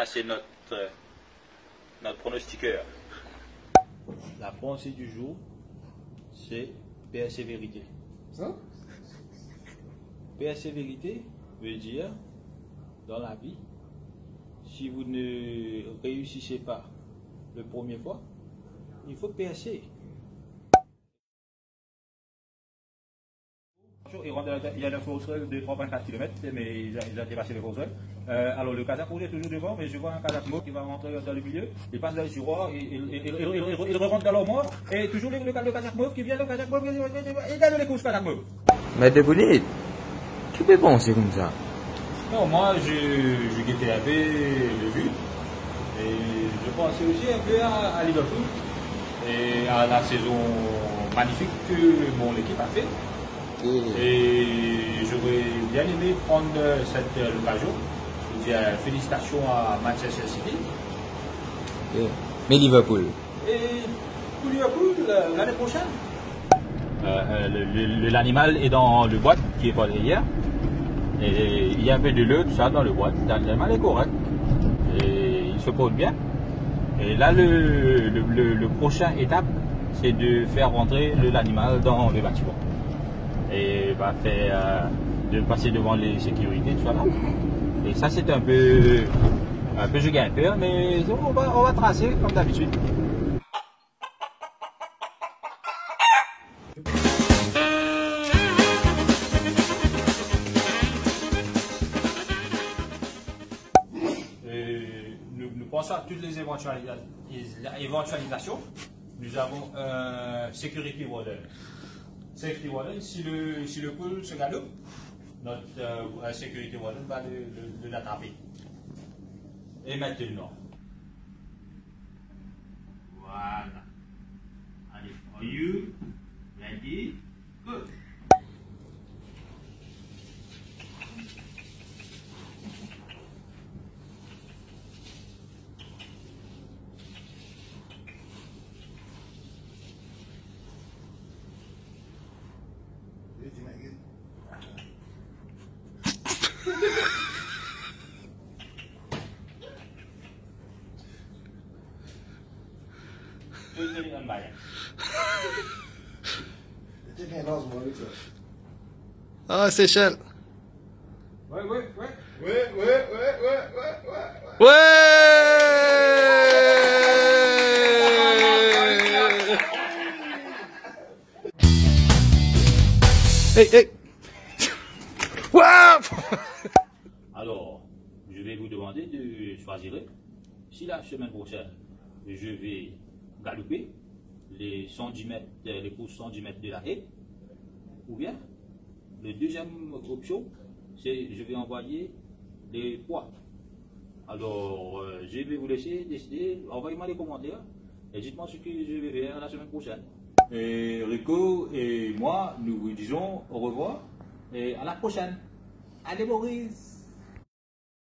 Ça, c'est notre pronostiqueur. La pensée du jour, c'est persévérité. Ça? Persévérité veut dire, dans la vie, si vous ne réussissez pas la première fois, il faut persévérer. Il y a un Fossoyeur de 3,4 km, mais il a dépassé le Fossoyeur. Alors le Kazakh roule est toujours devant, mais je vois un Kazakh mauve qui va rentrer dans le milieu, il passe dans le suroir, il rentre dans l'armoire, et toujours le Kazakh mauve qui vient, le Kazakh mauve, il gagne les courses Kazakh mauve. Mais Deboulid, tu peux penser comme ça? Non, moi je guettais un peu le but, et je pensais aussi un peu à Liverpool, et à la saison magnifique que mon équipe a fait. Et j'aurais bien aimé prendre cette occasion. Je dis félicitations à Manchester City. Mais Liverpool? Et pour Liverpool, l'année prochaine. L'animal est dans le boîte qui est pas derrière. Et il y a un peu de l'eau, tout ça dans le boîte. L'animal est correct. Et il se porte bien. Et là, le prochain étape, c'est de faire rentrer l'animal dans le bâtiment. Et va faire de passer devant les sécurités, tout ça là. Et ça c'est un peu je gagne peur, mais on va tracer comme d'habitude. Nous pensons à toutes les éventualisations. Nous avons un security warden. Safety warden, si le pool se galope, notre security warden va l'attraper. Et maintenant, voilà. Allez, are you ready? Good. Ah, Seychelles. Ouais. Ouais! Hey! Wow! Alors, je vais vous demander de choisir si la semaine prochaine, je vais galoper les 110 mètres, les courses 110 mètres de la haie, ou bien, la deuxième option, c'est je vais envoyer les poids. Alors, je vais vous laisser décider, envoyez-moi les commentaires et dites-moi ce que je vais faire la semaine prochaine. Et Rico et moi, nous vous disons au revoir et à la prochaine. Allez Maurice!